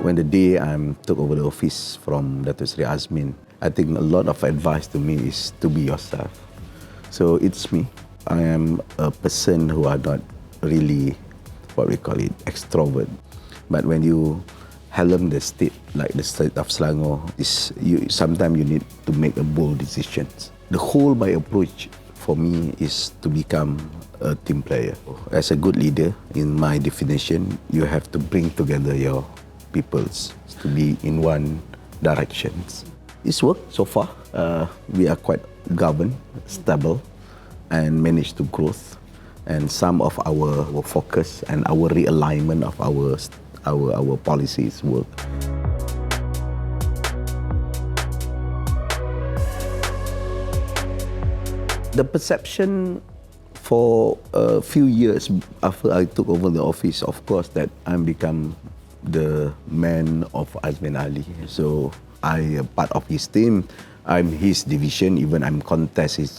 When the day I took over the office from Datuk Seri Azmin, I think a lot of advice to me is to be yourself. So it's me. I am a person who are not really, what we call it, extrovert. But when you helm the state, like the state of Selangor, sometimes you need to make a bold decisions. The whole my approach for me is to become a team player. As a good leader, in my definition, you have to bring together your peoples to be in one direction. It's worked so far. We are quite governed, stable, and managed to growth. And some of our focus and our realignment of our policies work. The perception for a few years after I took over the office, of course, that I'm become the man of Azmin Ali. So I am part of his team. I'm his division, even I'm contested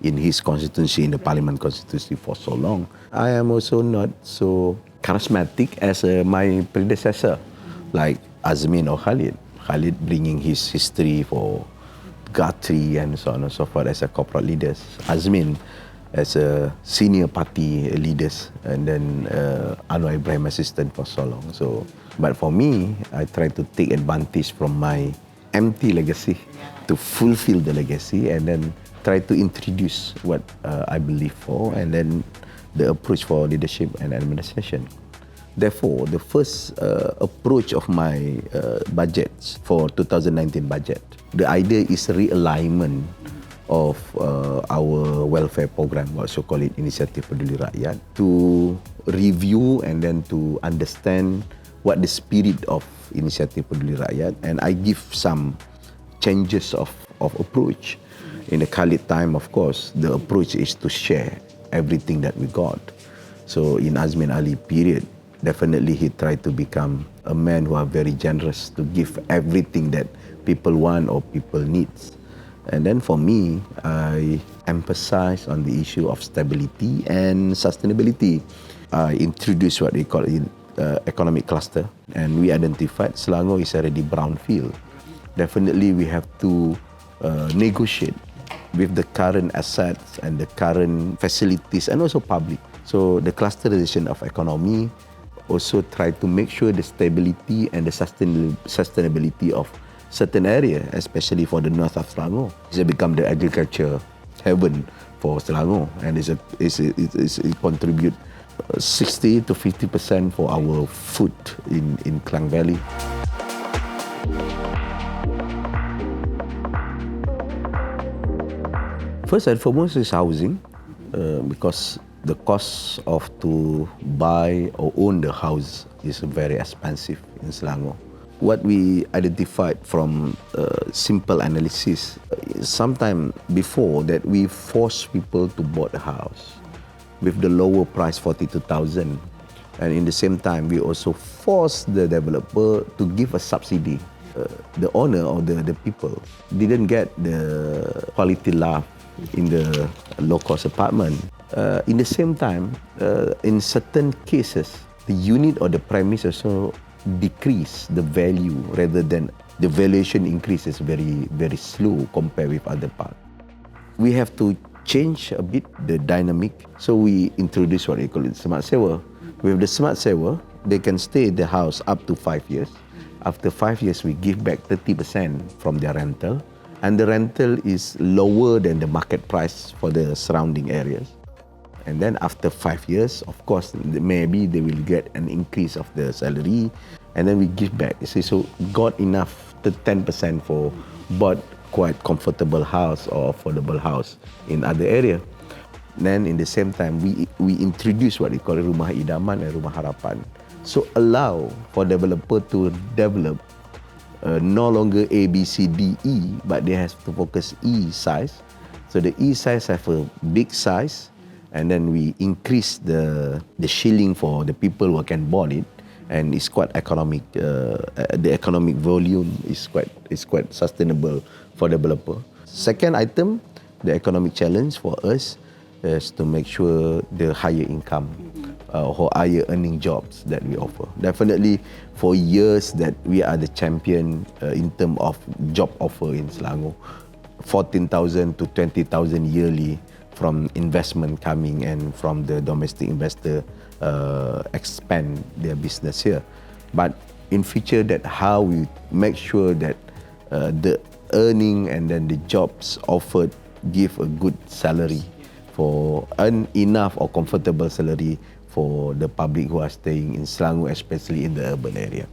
in his constituency, in the parliament constituency for so long. I am also not so charismatic as my predecessor, like Azmin or Khalid. Khalid bringing his history for Guthrie and so on and so forth as a corporate leaders. Azmin as a senior party leaders, and then Anwar Ibrahim assistant for so long. So, but for me, I try to take advantage from my empty legacy to fulfill the legacy, and then try to introduce what I believe for, and then the approach for leadership and administration. Therefore, the first approach of my budgets for 2019 budget, the idea is realignment of our welfare program, what so call it, Inisiatif Peduli Rakyat, to review and then to understand what the spirit of Inisiatif Peduli Rakyat, and I give some changes of approach. In the Khalid time, of course, the approach is to share everything that we got. So in Azmin Ali period, definitely he tried to become a man who are very generous to give everything that people want or people needs. And then for me, I emphasize on the issue of stability and sustainability. I introduced what we call economic cluster, and we identified Selangor is already brownfield. Definitely we have to negotiate with the current assets and the current facilities and also public. So the clusterization of economy also try to make sure the stability and the sustainability of certain area, especially for the north of Selangor. It's become the agriculture heaven for Selangor, and it contribute 60 to 50% for our food in Klang Valley. First and foremost is housing, because the cost of to buy or own the house is very expensive in Selangor. What we identified from simple analysis, sometime before that we force people to buy a house with the lower price 42,000, and in the same time we also force the developer to give a subsidy. The owner or the people didn't get the quality life in the low-cost apartment. In the same time, in certain cases, the unit or the premise also decrease the value rather than the valuation increase is very, very slow compared with other parts. We have to change a bit the dynamic, so we introduce what we call it smart sewa. With the smart sewa, they can stay in the house up to 5 years. After 5 years, we give back 30% from their rental, and the rental is lower than the market price for the surrounding areas. And then after 5 years, of course, maybe they will get an increase of the salary, and then we give back. So got enough the 10% for bought quite comfortable house or affordable house in other area. Then in the same time, we introduce what we call Rumah Idaman and Rumah Harapan. So allow for developer to develop no longer A, B, C, D, E, but they have to focus E size. So the E size have a big size, and then we increase the shilling for the people who can bought it, and it's quite economic. The economic volume is quite sustainable for developer. Second item, the economic challenge for us is to make sure the higher income or higher earning jobs that we offer. Definitely for years that we are the champion in terms of job offer in Selangor. 14,000 to 20,000 yearly from investment coming and from the domestic investor expand their business here. But in future, that how we make sure that the earning and then the jobs offered give a good salary for earn enough or comfortable salary for the public who are staying in Selangor, especially in the urban area.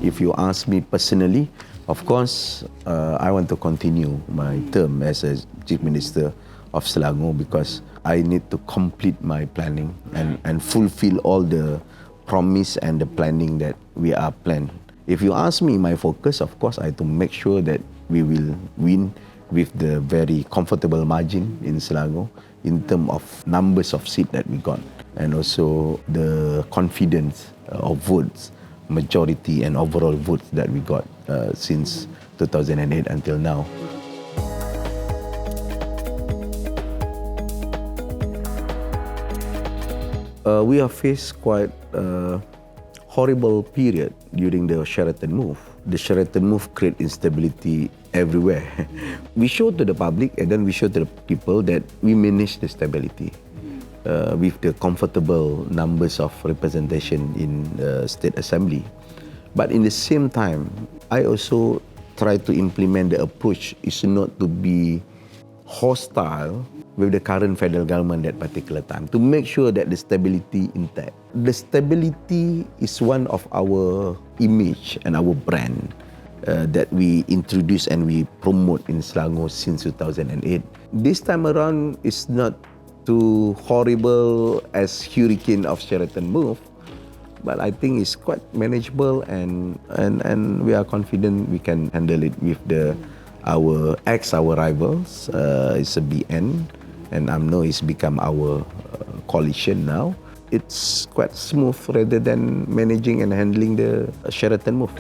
If you ask me personally, of course, I want to continue my term as a Chief Minister of Selangor because I need to complete my planning and fulfill all the promise and the planning that we are planned. If you ask me, my focus, of course, I to make sure that we will win with the very comfortable margin in Selangor in terms of numbers of seats that we got and also the confidence of votes, majority and overall votes that we got since 2008 until now. We have faced quite a horrible period during the Sheraton move. The Sheraton move created instability everywhere. We showed to the public and then we showed to the people that we managed the stability with the comfortable numbers of representation in the State Assembly. But in the same time, I also try to implement the approach is not to be hostile with the current federal government at particular time, to make sure that the stability intact. The stability is one of our image and our brand that we introduce and we promote in Selangor since 2008. This time around, it's not too horrible as hurricane of Sheraton move, but I think it's quite manageable and we are confident we can handle it with our rivals. It's a BN and UMNO is become our coalition now. It's quite smooth rather than managing and handling the Sheraton move.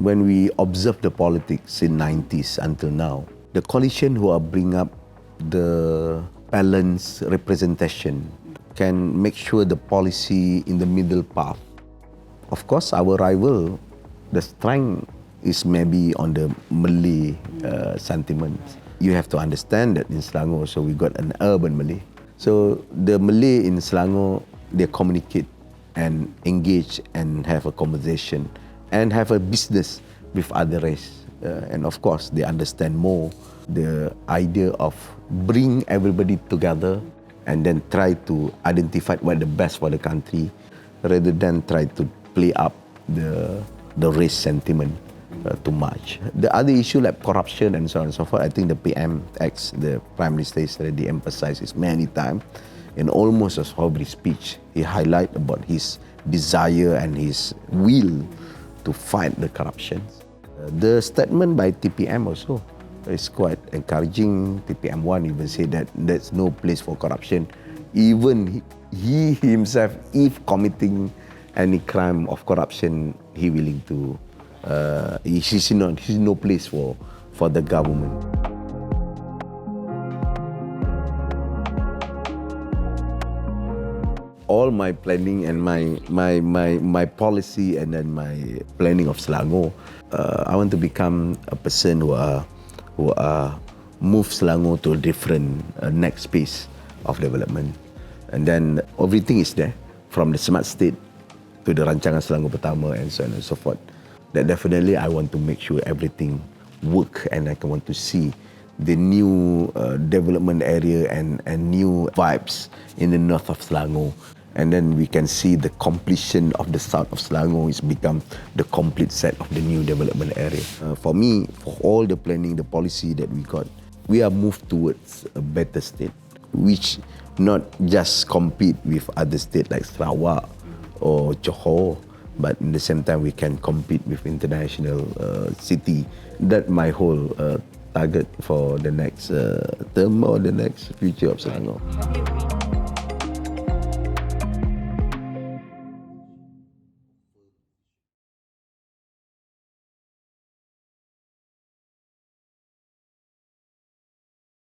When we observe the politics in 90s until now, the coalition who are bring up the balanced representation can make sure the policy in the middle path. Of course, our rival, the strength is maybe on the Malay sentiment. You have to understand that in Selangor, so we got an urban Malay. So the Malay in Selangor, they communicate and engage and have a conversation and have a business with other race. And of course, they understand more the idea of bring everybody together and then try to identify what the best for the country rather than try to play up the race sentiment too much. The other issue like corruption and so on and so forth, I think the PMX, the Prime Minister, has already emphasized this many times. In almost as every speech, he highlight about his desire and his will to fight the corruption. The statement by TPM also is quite encouraging. TPM1 even said that there's no place for corruption. Even he himself, if committing any crime of corruption, he willing to. He's no place for the government. All my planning and my policy and then my planning of Selangor, I want to become a person who move Selangor to a different next phase of development. And then everything is there, from the smart state to the rancangan Selangor Pertama and so on and so forth. That definitely I want to make sure everything work and I want to see the new development area and new vibes in the north of Selangor. And then we can see the completion of the south of Selangor is become the complete set of the new development area. For me, for all the planning, the policy that we got, we are moved towards a better state, which not just compete with other states like Sarawak or Johor, but in the same time we can compete with international city. That my whole target for the next term or the next future of Selangor.